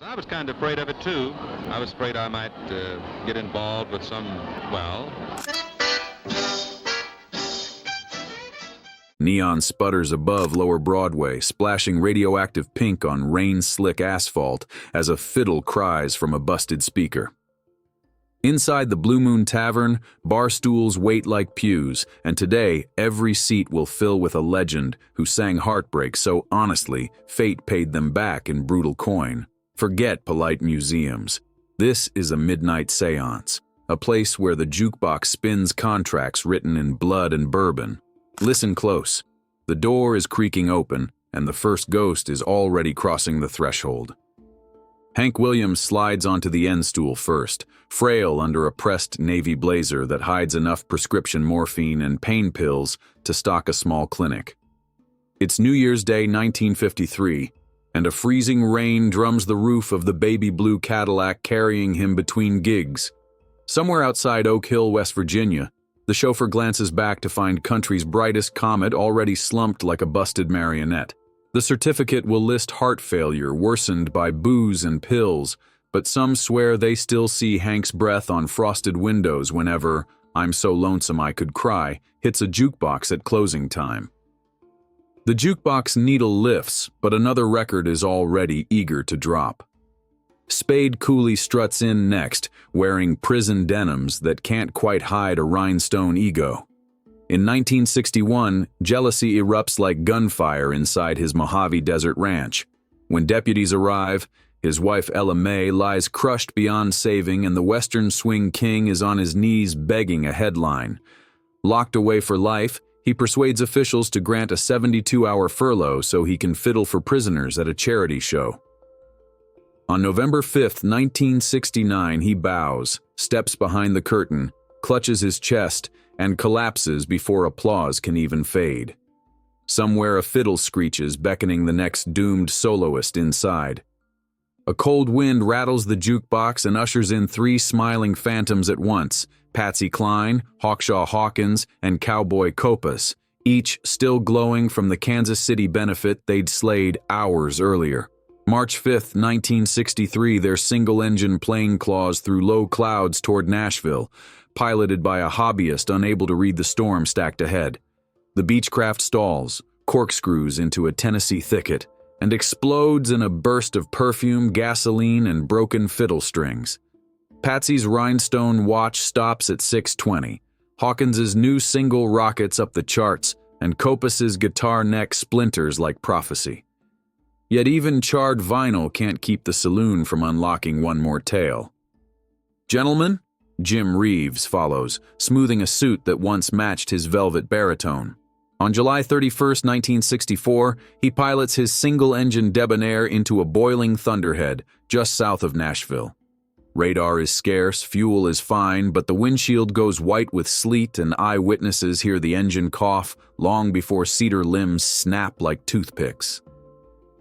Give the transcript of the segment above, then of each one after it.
I was kind of afraid of it, too. I was afraid I might get involved with some, well... Neon sputters above Lower Broadway, splashing radioactive pink on rain-slick asphalt as a fiddle cries from a busted speaker. Inside the Blue Moon Tavern, barstools wait like pews, and today every seat will fill with a legend who sang Heartbreak so honestly fate paid them back in brutal coin. Forget polite museums. This is a midnight séance, a place where the jukebox spins contracts written in blood and bourbon. Listen close. The door is creaking open, and the first ghost is already crossing the threshold. Hank Williams slides onto the end stool first, frail under a pressed navy blazer that hides enough prescription morphine and pain pills to stock a small clinic. It's New Year's Day 1953, and a freezing rain drums the roof of the baby blue Cadillac carrying him between gigs. Somewhere outside Oak Hill, West Virginia, the chauffeur glances back to find country's brightest comet already slumped like a busted marionette. The certificate will list heart failure worsened by booze and pills, but some swear they still see Hank's breath on frosted windows whenever "I'm So Lonesome I Could Cry" hits a jukebox at closing time. The jukebox needle lifts, but another record is already eager to drop. Spade coolly struts in next, wearing prison denims that can't quite hide a rhinestone ego. In 1961, jealousy erupts like gunfire inside his Mojave Desert ranch. When deputies arrive, his wife Ella May lies crushed beyond saving, and the Western swing king is on his knees begging a headline. Locked away for life, he persuades officials to grant a 72-hour furlough so he can fiddle for prisoners at a charity show. On November 5, 1969, he bows, steps behind the curtain, clutches his chest, and collapses before applause can even fade. Somewhere a fiddle screeches, beckoning the next doomed soloist inside. A cold wind rattles the jukebox and ushers in three smiling phantoms at once: Patsy Cline, Hawkshaw Hawkins, and Cowboy Copas, each still glowing from the Kansas City benefit they'd slayed hours earlier. March 5, 1963, their single-engine plane claws through low clouds toward Nashville, piloted by a hobbyist unable to read the storm stacked ahead. The Beechcraft stalls, corkscrews into a Tennessee thicket, and explodes in a burst of perfume, gasoline, and broken fiddle strings. Patsy's rhinestone watch stops at 6:20. Hawkins's new single rockets up the charts, and Copas's guitar neck splinters like prophecy. Yet even charred vinyl can't keep the saloon from unlocking one more tale. "Gentlemen," Jim Reeves follows, smoothing a suit that once matched his velvet baritone. On July 31, 1964, he pilots his single-engine debonair into a boiling thunderhead just south of Nashville. Radar is scarce, fuel is fine, but the windshield goes white with sleet and eyewitnesses hear the engine cough long before cedar limbs snap like toothpicks.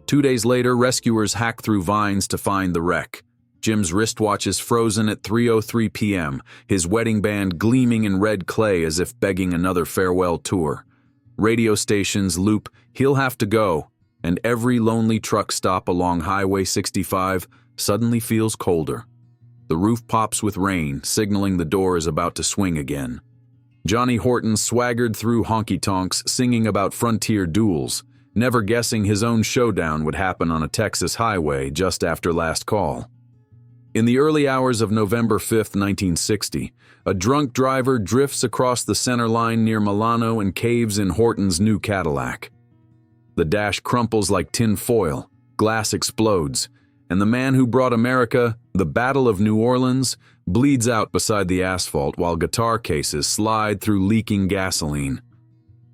2 days later, rescuers hack through vines to find the wreck. Jim's wristwatch is frozen at 3:03 p.m., his wedding band gleaming in red clay as if begging another farewell tour. Radio stations loop "He'll Have to Go," and every lonely truck stop along Highway 65 suddenly feels colder. The roof pops with rain, signaling the door is about to swing again. Johnny Horton swaggered through honky-tonks singing about frontier duels, never guessing his own showdown would happen on a Texas highway just after last call. In the early hours of November 5, 1960, a drunk driver drifts across the center line near Milano and caves in Horton's new Cadillac. The dash crumples like tin foil, glass explodes, and the man who brought America the Battle of New Orleans bleeds out beside the asphalt while guitar cases slide through leaking gasoline.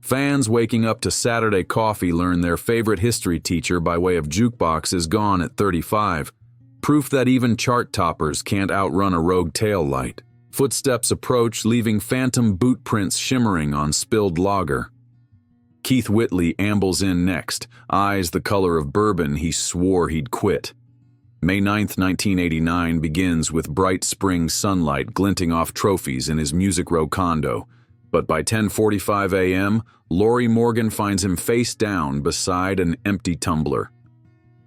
Fans waking up to Saturday coffee learn their favorite history teacher by way of jukebox is gone at 35. Proof that even chart toppers can't outrun a rogue tail light. Footsteps approach, leaving phantom boot prints shimmering on spilled lager. Keith Whitley ambles in next, eyes the color of bourbon he swore he'd quit. May 9, 1989 begins with bright spring sunlight glinting off trophies in his Music Row condo, but by 10:45 a.m., Lori Morgan finds him face down beside an empty tumbler.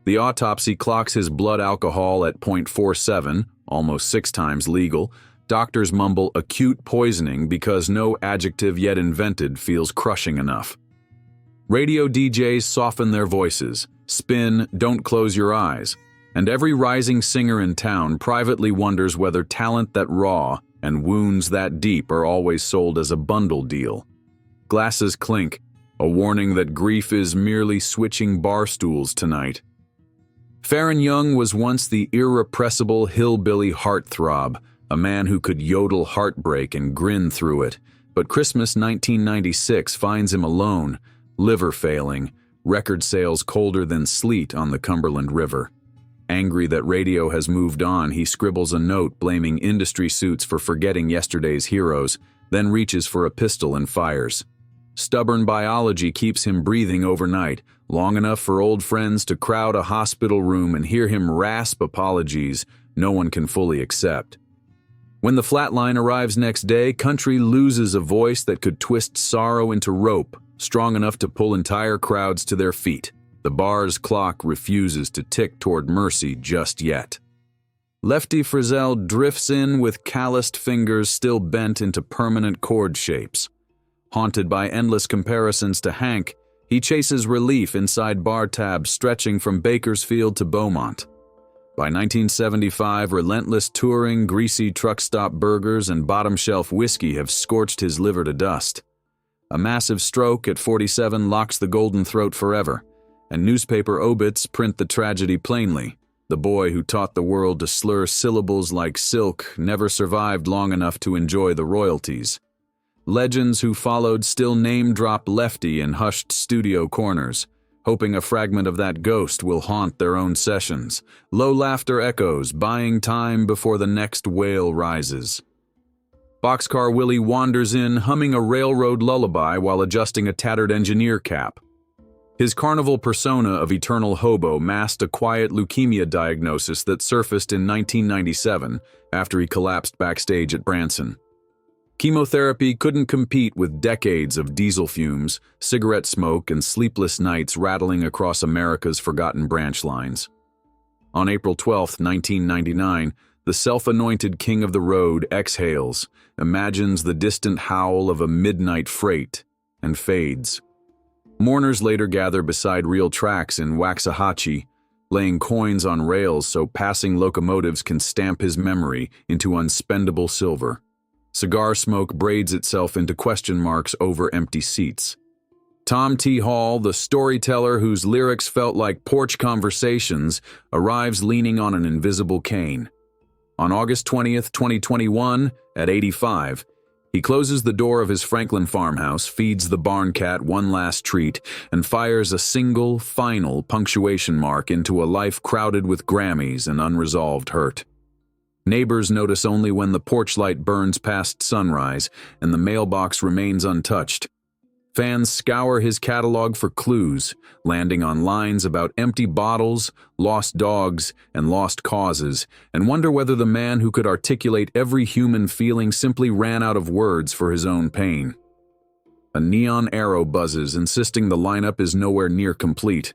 The autopsy clocks his blood alcohol at .47, almost 6 times legal. Doctors mumble acute poisoning because no adjective yet invented feels crushing enough. Radio DJs soften their voices, spin "Don't Close Your Eyes," and every rising singer in town privately wonders whether talent that raw and wounds that deep are always sold as a bundle deal. Glasses clink, a warning that grief is merely switching barstools tonight. Farron Young was once the irrepressible hillbilly heartthrob, a man who could yodel heartbreak and grin through it, but Christmas 1996 finds him alone, liver failing, record sales colder than sleet on the Cumberland River. Angry that radio has moved on, he scribbles a note blaming industry suits for forgetting yesterday's heroes, then reaches for a pistol and fires. Stubborn biology keeps him breathing overnight, long enough for old friends to crowd a hospital room and hear him rasp apologies no one can fully accept. When the flatline arrives next day, country loses a voice that could twist sorrow into rope, strong enough to pull entire crowds to their feet. The bar's clock refuses to tick toward mercy just yet. Lefty Frizzell drifts in with calloused fingers still bent into permanent chord shapes. Haunted by endless comparisons to Hank, he chases relief inside bar tabs stretching from Bakersfield to Beaumont. By 1975, relentless touring, greasy truck stop burgers, and bottom-shelf whiskey have scorched his liver to dust. A massive stroke at 47 locks the golden throat forever, and newspaper obits print the tragedy plainly. The boy who taught the world to slur syllables like silk never survived long enough to enjoy the royalties. Legends who followed still name-drop Lefty in hushed studio corners, hoping a fragment of that ghost will haunt their own sessions. Low laughter echoes, buying time before the next wail rises. Boxcar Willie wanders in, humming a railroad lullaby while adjusting a tattered engineer cap. His carnival persona of eternal hobo masked a quiet leukemia diagnosis that surfaced in 1997 after he collapsed backstage at Branson. Chemotherapy couldn't compete with decades of diesel fumes, cigarette smoke, and sleepless nights rattling across America's forgotten branch lines. On April 12, 1999, the self-anointed king of the road exhales, imagines the distant howl of a midnight freight, and fades. Mourners later gather beside real tracks in Waxahachie, laying coins on rails so passing locomotives can stamp his memory into unspendable silver. Cigar smoke braids itself into question marks over empty seats. Tom T. Hall, the storyteller whose lyrics felt like porch conversations, arrives leaning on an invisible cane. On August 20th, 2021, at 85, he closes the door of his Franklin farmhouse, feeds the barn cat one last treat, and fires a single, final punctuation mark into a life crowded with Grammys and unresolved hurt. Neighbors notice only when the porch light burns past sunrise and the mailbox remains untouched. Fans scour his catalog for clues, landing on lines about empty bottles, lost dogs, and lost causes, and wonder whether the man who could articulate every human feeling simply ran out of words for his own pain. A neon arrow buzzes, insisting the lineup is nowhere near complete.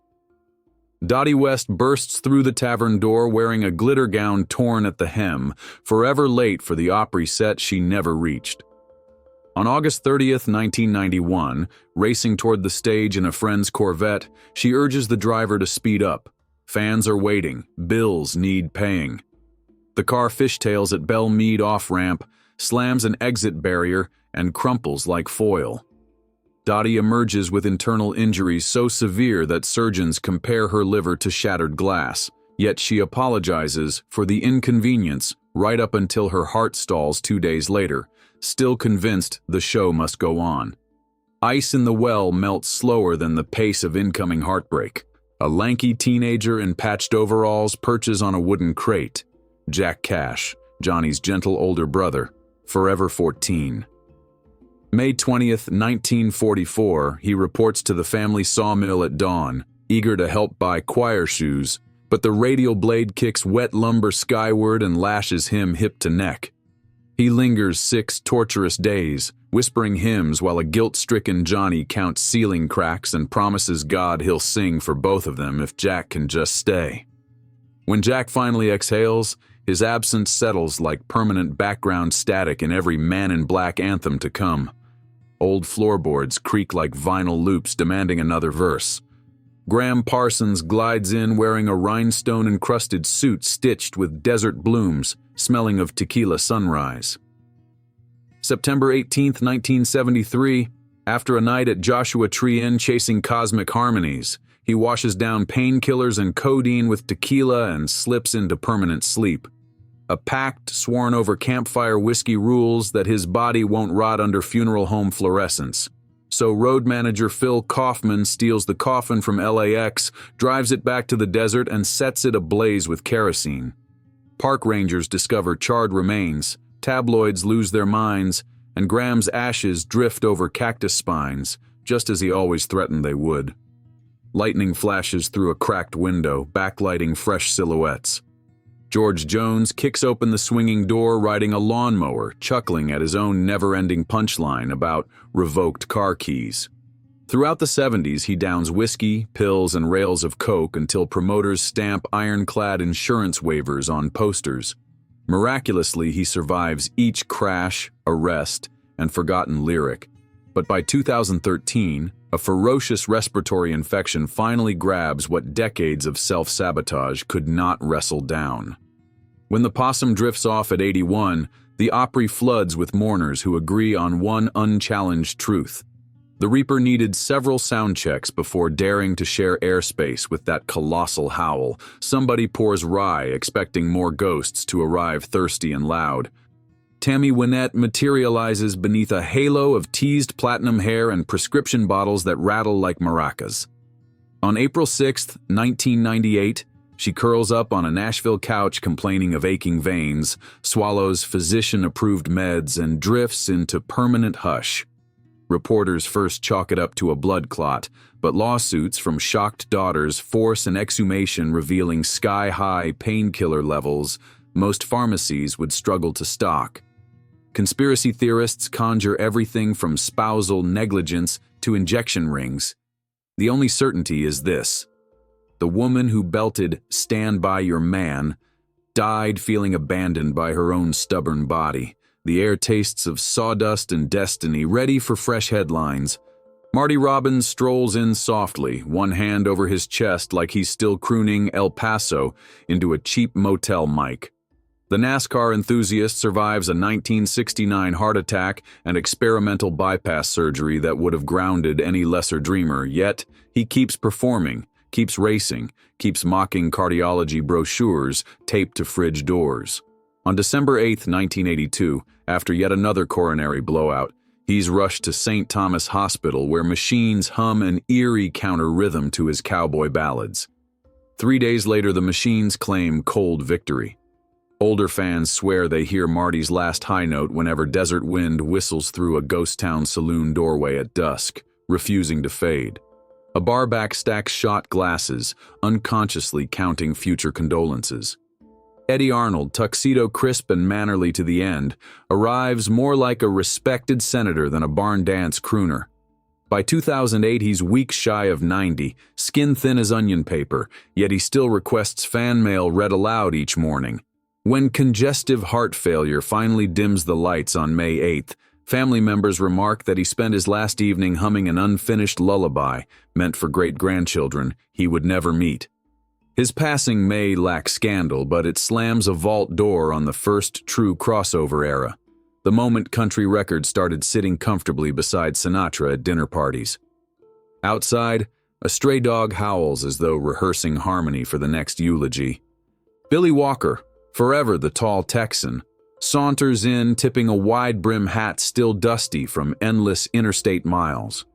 Dottie West bursts through the tavern door wearing a glitter gown torn at the hem, forever late for the Opry set she never reached. On August 30th, 1991, racing toward the stage in a friend's Corvette, she urges the driver to speed up. Fans are waiting, bills need paying. The car fishtails at Belle Meade off-ramp, slams an exit barrier, and crumples like foil. Dottie emerges with internal injuries so severe that surgeons compare her liver to shattered glass, yet she apologizes for the inconvenience right up until her heart stalls 2 days later, still convinced the show must go on. Ice in the well melts slower than the pace of incoming heartbreak. A lanky teenager in patched overalls perches on a wooden crate. Jack Cash, Johnny's gentle older brother, forever 14. May 20th, 1944, he reports to the family sawmill at dawn, eager to help buy choir shoes, but the radial blade kicks wet lumber skyward and lashes him hip to neck. He lingers 6 torturous days, whispering hymns while a guilt-stricken Johnny counts ceiling cracks and promises God he'll sing for both of them if Jack can just stay. When Jack finally exhales, his absence settles like permanent background static in every Man in Black anthem to come. Old floorboards creak like vinyl loops demanding another verse. Graham Parsons glides in wearing a rhinestone-encrusted suit stitched with desert blooms, smelling of tequila sunrise. September 18, 1973, after a night at Joshua Tree Inn chasing cosmic harmonies, he washes down painkillers and codeine with tequila and slips into permanent sleep. A pact sworn over campfire whiskey rules that his body won't rot under funeral home fluorescence. So road manager Phil Kaufman steals the coffin from LAX, drives it back to the desert, and sets it ablaze with kerosene. Park rangers discover charred remains, tabloids lose their minds, and Graham's ashes drift over cactus spines, just as he always threatened they would. Lightning flashes through a cracked window, backlighting fresh silhouettes. George Jones kicks open the swinging door riding a lawnmower, chuckling at his own never-ending punchline about revoked car keys. Throughout the 70s, he downs whiskey, pills, and rails of coke until promoters stamp ironclad insurance waivers on posters. Miraculously, he survives each crash, arrest, and forgotten lyric. But by 2013, a ferocious respiratory infection finally grabs what decades of self-sabotage could not wrestle down. When the possum drifts off at 81, the Opry floods with mourners who agree on one unchallenged truth. The Reaper needed several sound checks before daring to share airspace with that colossal howl. Somebody pours rye, expecting more ghosts to arrive thirsty and loud. Tammy Wynette materializes beneath a halo of teased platinum hair and prescription bottles that rattle like maracas. On April 6, 1998, she curls up on a Nashville couch complaining of aching veins, swallows physician-approved meds, and drifts into permanent hush. Reporters first chalk it up to a blood clot, but lawsuits from shocked daughters force an exhumation revealing sky-high painkiller levels most pharmacies would struggle to stock. Conspiracy theorists conjure everything from spousal negligence to injection rings. The only certainty is this: the woman who belted "Stand by your man" died feeling abandoned by her own stubborn body. The air tastes of sawdust and destiny, ready for fresh headlines. Marty Robbins strolls in softly, one hand over his chest like he's still crooning El Paso into a cheap motel mic. The NASCAR enthusiast survives a 1969 heart attack and experimental bypass surgery that would have grounded any lesser dreamer, yet he keeps performing, keeps racing, keeps mocking cardiology brochures taped to fridge doors. On December 8, 1982, after yet another coronary blowout, he's rushed to St. Thomas Hospital where machines hum an eerie counter-rhythm to his cowboy ballads. 3 days later, the machines claim cold victory. Older fans swear they hear Marty's last high note whenever Desert Wind whistles through a ghost town saloon doorway at dusk, refusing to fade. A barback stacks shot glasses, unconsciously counting future condolences. Eddie Arnold, tuxedo crisp and mannerly to the end, arrives more like a respected senator than a barn dance crooner. By 2008, he's weeks shy of 90, skin thin as onion paper, yet he still requests fan mail read aloud each morning. When congestive heart failure finally dims the lights on May 8th, family members remark that he spent his last evening humming an unfinished lullaby meant for great-grandchildren he would never meet. His passing may lack scandal, but it slams a vault door on the first true crossover era, the moment country records started sitting comfortably beside Sinatra at dinner parties. Outside, a stray dog howls as though rehearsing harmony for the next eulogy. Billy Walker, forever the tall Texan, saunters in tipping a wide-brim hat still dusty from endless interstate miles.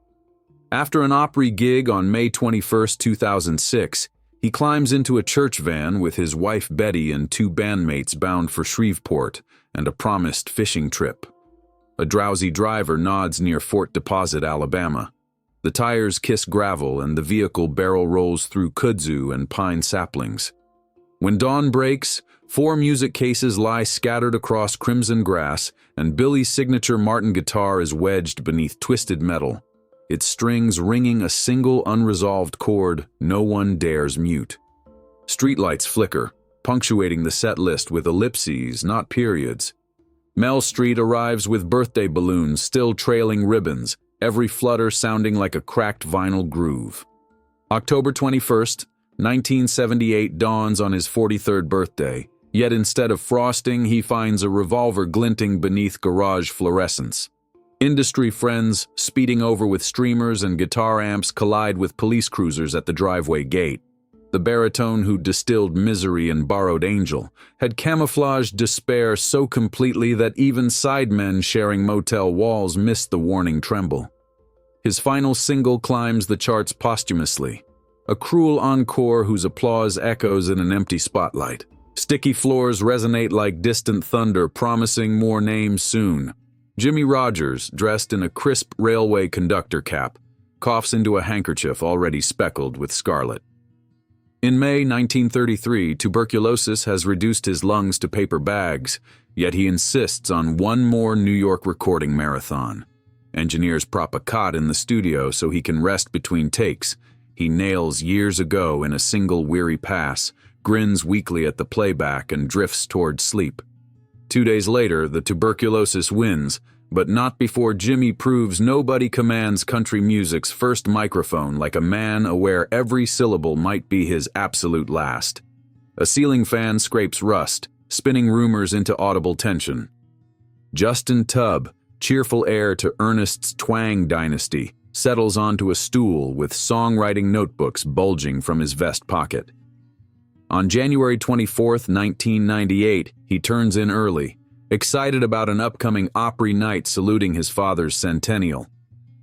After an Opry gig on May 21, 2006, he climbs into a church van with his wife Betty and two bandmates bound for Shreveport and a promised fishing trip. A drowsy driver nods near Fort Deposit, Alabama. The tires kiss gravel and the vehicle barrel rolls through kudzu and pine saplings. When dawn breaks, 4 music cases lie scattered across crimson grass, and Billy's signature Martin guitar is wedged beneath twisted metal, its strings ringing a single unresolved chord no one dares mute. Streetlights flicker, punctuating the set list with ellipses, not periods. Mel Street arrives with birthday balloons still trailing ribbons, every flutter sounding like a cracked vinyl groove. October 21st, 1978 dawns on his 43rd birthday, yet instead of frosting, he finds a revolver glinting beneath garage fluorescence. Industry friends, speeding over with streamers and guitar amps, collide with police cruisers at the driveway gate. The baritone who distilled Misery and Borrowed Angel had camouflaged despair so completely that even sidemen sharing motel walls missed the warning tremble. His final single climbs the charts posthumously, a cruel encore whose applause echoes in an empty spotlight. Sticky floors resonate like distant thunder, promising more names soon. Jimmy Rogers, dressed in a crisp railway conductor cap, coughs into a handkerchief already speckled with scarlet. In May 1933, tuberculosis has reduced his lungs to paper bags, yet he insists on one more New York recording marathon. Engineers prop a cot in the studio so he can rest between takes. He nails years ago in a single weary pass, grins weakly at the playback, and drifts toward sleep. 2 days later, the tuberculosis wins, but not before Jimmy proves nobody commands country music's first microphone like a man aware every syllable might be his absolute last. A ceiling fan scrapes rust, spinning rumors into audible tension. Justin Tubb, cheerful heir to Ernest's twang dynasty, settles onto a stool with songwriting notebooks bulging from his vest pocket. On January 24, 1998, he turns in early, excited about an upcoming Opry night saluting his father's centennial.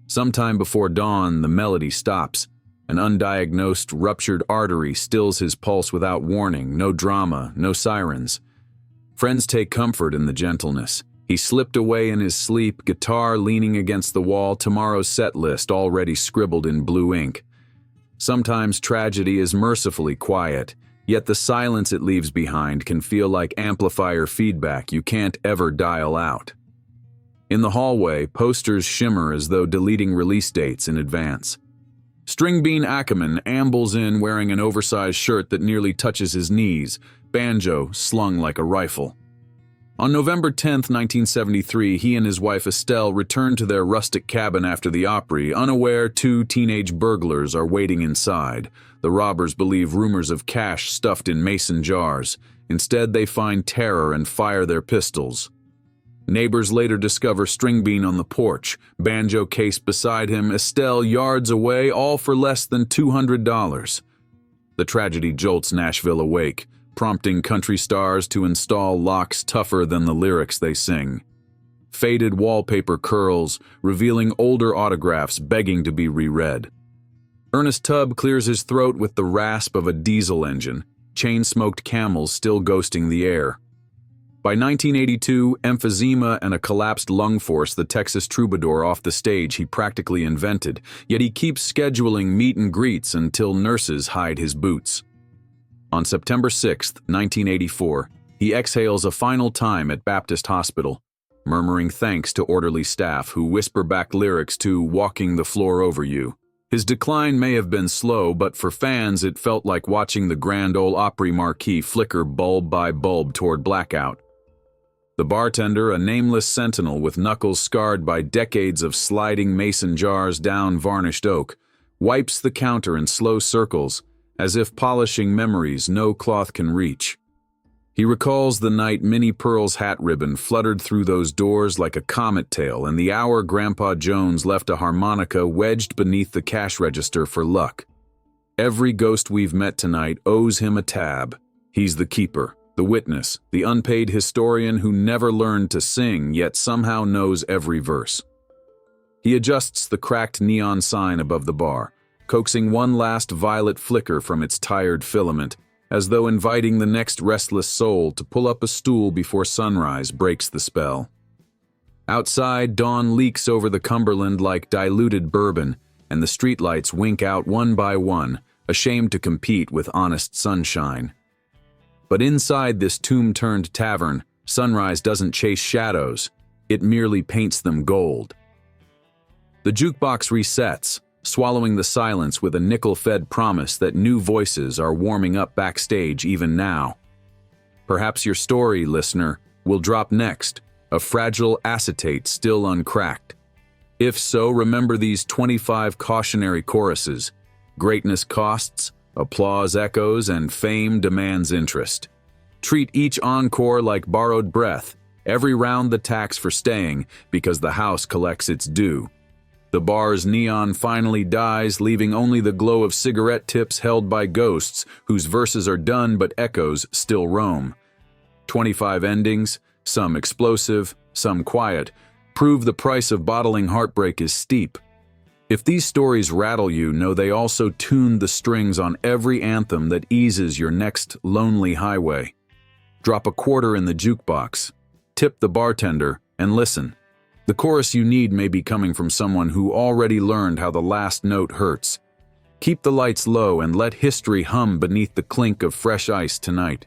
Sometime before dawn, the melody stops. An undiagnosed ruptured artery stills his pulse without warning, no drama, no sirens. Friends take comfort in the gentleness. He slipped away in his sleep, guitar leaning against the wall, tomorrow's set list already scribbled in blue ink. Sometimes tragedy is mercifully quiet, yet the silence it leaves behind can feel like amplifier feedback you can't ever dial out. In the hallway, posters shimmer as though deleting release dates in advance. Stringbean Ackerman ambles in wearing an oversized shirt that nearly touches his knees, banjo slung like a rifle. On November 10, 1973, he and his wife Estelle return to their rustic cabin after the Opry, unaware 2 teenage burglars are waiting inside. The robbers believe rumors of cash stuffed in mason jars. Instead, they find terror and fire their pistols. Neighbors later discover Stringbean on the porch, banjo case beside him, Estelle yards away, all for less than $200. The tragedy jolts Nashville awake, prompting country stars to install locks tougher than the lyrics they sing. Faded wallpaper curls, revealing older autographs begging to be reread. Ernest Tubb clears his throat with the rasp of a diesel engine, chain-smoked camels still ghosting the air. By 1982, emphysema and a collapsed lung force the Texas troubadour off the stage he practically invented, yet he keeps scheduling meet and greets until nurses hide his boots. On September 6, 1984, he exhales a final time at Baptist Hospital, murmuring thanks to orderly staff who whisper back lyrics to Walking the Floor Over You. His decline may have been slow, but for fans it felt like watching the Grand Ole Opry marquee flicker bulb by bulb toward blackout. The bartender, a nameless sentinel with knuckles scarred by decades of sliding mason jars down varnished oak, wipes the counter in slow circles, as if polishing memories no cloth can reach. He recalls the night Minnie Pearl's hat ribbon fluttered through those doors like a comet tail, and the hour Grandpa Jones left a harmonica wedged beneath the cash register for luck. Every ghost we've met tonight owes him a tab. He's the keeper, the witness, the unpaid historian who never learned to sing, yet somehow knows every verse. He adjusts the cracked neon sign above the bar, coaxing one last violet flicker from its tired filament, as though inviting the next restless soul to pull up a stool before sunrise breaks the spell. Outside, dawn leaks over the Cumberland like diluted bourbon, and the streetlights wink out one by one, ashamed to compete with honest sunshine. But inside this tomb-turned tavern, sunrise doesn't chase shadows, it merely paints them gold. The jukebox resets, swallowing the silence with a nickel-fed promise that new voices are warming up backstage even now. Perhaps your story, listener, will drop next, a fragile acetate still uncracked. If so, remember these 25 cautionary choruses. Greatness costs, applause echoes, and fame demands interest. Treat each encore like borrowed breath, every round the tax for staying, because the house collects its due. The bar's neon finally dies, leaving only the glow of cigarette tips held by ghosts whose verses are done but echoes still roam. 25 endings, some explosive, some quiet, prove the price of bottling heartbreak is steep. If these stories rattle you, know they also tune the strings on every anthem that eases your next lonely highway. Drop a quarter in the jukebox, tip the bartender, and listen. The chorus you need may be coming from someone who already learned how the last note hurts. Keep the lights low and let history hum beneath the clink of fresh ice tonight.